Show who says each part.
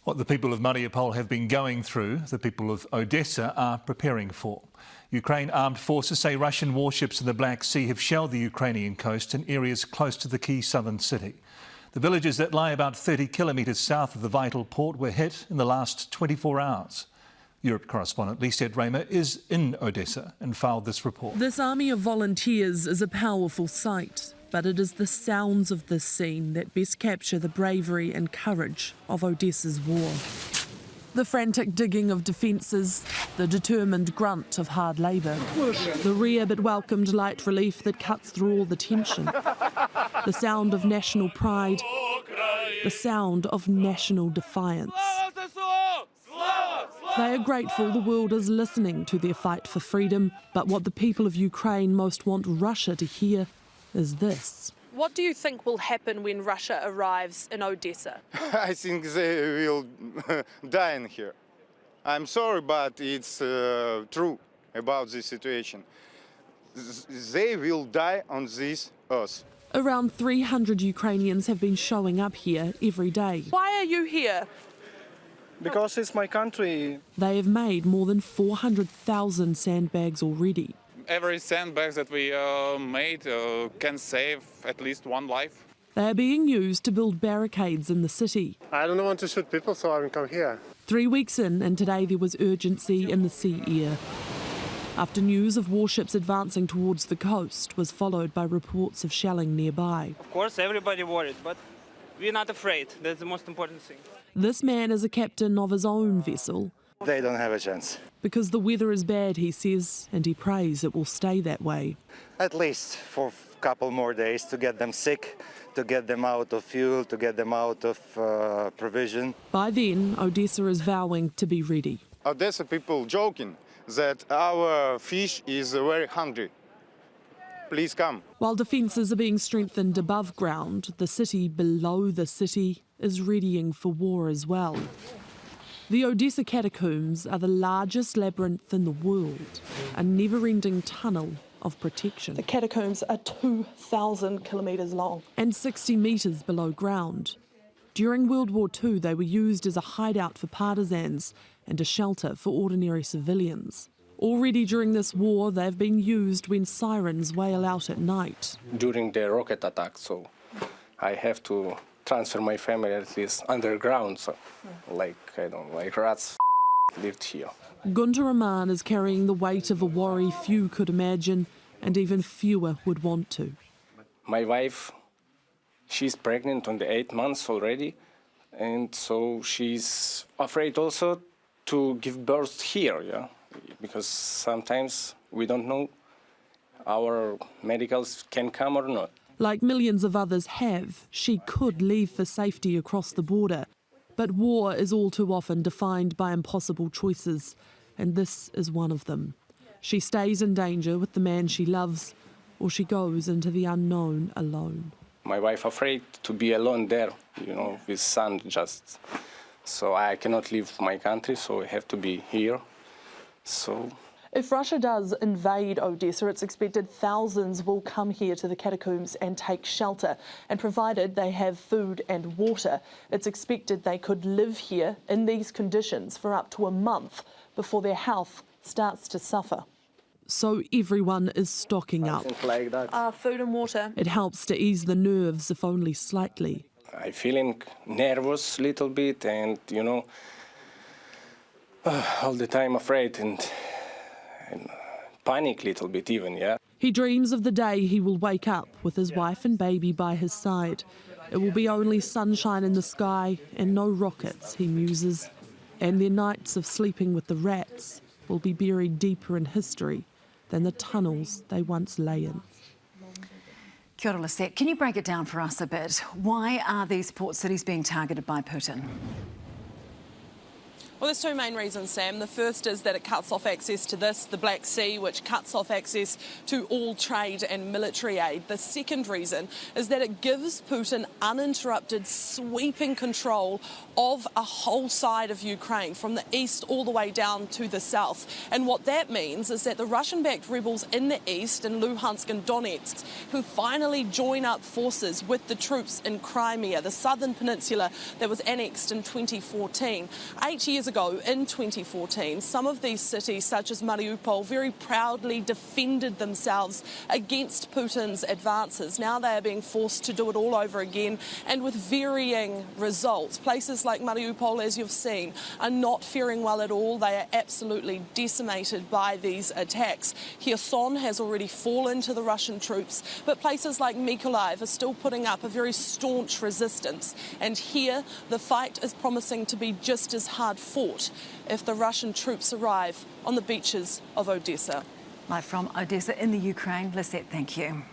Speaker 1: What the people of Mariupol have been going through, the people of Odessa are preparing for. Ukraine armed forces say Russian warships in the Black Sea have shelled the Ukrainian coast and areas close to the key southern city. The villages that lie about 30 kilometres south of the vital port were hit in the last 24 hours. Europe correspondent Lisette Raymer is in Odessa and filed this report.
Speaker 2: This army of volunteers is a powerful sight, but it is the sounds of this scene that best capture the bravery and courage of Odessa's war. The frantic digging of defences, the determined grunt of hard labour, the rare but welcomed light relief that cuts through all the tension, the sound of national pride, the sound of national defiance. They are grateful the world is listening to their fight for freedom, but what the people of Ukraine most want Russia to hear is this.
Speaker 3: What do you think will happen when Russia arrives in Odessa?
Speaker 4: I think they will die in here. I'm sorry, but it's true about this situation. They will die on this earth.
Speaker 2: Around 300 Ukrainians have been showing up here every day.
Speaker 3: Why are you here?
Speaker 5: Because it's my country.
Speaker 2: They have made more than 400,000 sandbags already.
Speaker 6: Every sandbag that we made can save at least one life.
Speaker 2: They are being used to build barricades in the city.
Speaker 5: I don't want to shoot people, so I come here.
Speaker 2: 3 weeks in, and today there was urgency in the sea air. After news of warships advancing towards the coast was followed by reports of shelling nearby.
Speaker 7: Of course, everybody worried, but we're not afraid. That's the most important thing.
Speaker 2: This man is a captain of his own vessel.
Speaker 8: They don't have a chance.
Speaker 2: Because the weather is bad, he says, and he prays it will stay that way.
Speaker 8: At least for a couple more days to get them sick, to get them out of fuel, to get them out of provision.
Speaker 2: By then, Odessa is vowing to be ready.
Speaker 4: Odessa people joking that our fish is very hungry. Please come.
Speaker 2: While defences are being strengthened above ground, the city below the city is readying for war as well. The Odessa catacombs are the largest labyrinth in the world, a never-ending tunnel of protection.
Speaker 3: The catacombs are 2,000 kilometres long.
Speaker 2: And 60 metres below ground. During World War II, they were used as a hideout for partisans and a shelter for ordinary civilians. Already during this war, they've been used when sirens wail out at night.
Speaker 5: During the rocket attack, so I have to transfer my family at least underground, so like rats lived here.
Speaker 2: Gunter Aman is carrying the weight of a worry few could imagine, and even fewer would want to.
Speaker 5: My wife, she's pregnant on the 8 months already, and so she's afraid also to give birth here, yeah, because sometimes we don't know our medicals can come or not.
Speaker 2: Like millions of others have, she could leave for safety across the border. But war is all too often defined by impossible choices, and this is one of them. She stays in danger with the man she loves, or she goes into the unknown alone.
Speaker 5: My wife afraid to be alone there, you know, with son just. So I cannot leave my country, so I have to be here. So.
Speaker 3: If Russia does invade Odessa, it's expected thousands will come here to the catacombs and take shelter. And provided they have food and water, it's expected they could live here in these conditions for up to a month before their health starts to suffer.
Speaker 2: So everyone is stocking up.
Speaker 5: Like that.
Speaker 3: Food and water.
Speaker 2: It helps to ease the nerves, if only slightly.
Speaker 5: I'm feeling nervous a little bit and, you know, all the time afraid and panic a little bit even, yeah.
Speaker 2: He dreams of the day he will wake up with his wife and baby by his side. It will be only sunshine in the sky and no rockets, he muses. And their nights of sleeping with the rats will be buried deeper in history than the tunnels they once lay in.
Speaker 9: Kia ora, Lisette. Can you break it down for us a bit? Why are these port cities being targeted by Putin?
Speaker 3: Well, there's two main reasons, Sam. The first is that it cuts off access to the Black Sea, which cuts off access to all trade and military aid. The second reason is that it gives Putin uninterrupted, sweeping control of a whole side of Ukraine, from the east all the way down to the south. And what that means is that the Russian-backed rebels in the east, in Luhansk and Donetsk, can finally join up forces with the troops in Crimea, the southern peninsula that was annexed in 2014. 8 years ago, in 2014, some of these cities, such as Mariupol, very proudly defended themselves against Putin's advances. Now they are being forced to do it all over again, and with varying results. Places like Mariupol, as you've seen, are not faring well at all. They are absolutely decimated by these attacks. Kherson has already fallen to the Russian troops, but places like Mykolaiv are still putting up a very staunch resistance. And here, the fight is promising to be just as hard fought if the Russian troops arrive on the beaches of Odessa.
Speaker 9: Live from Odessa in the Ukraine. Lisette, thank you.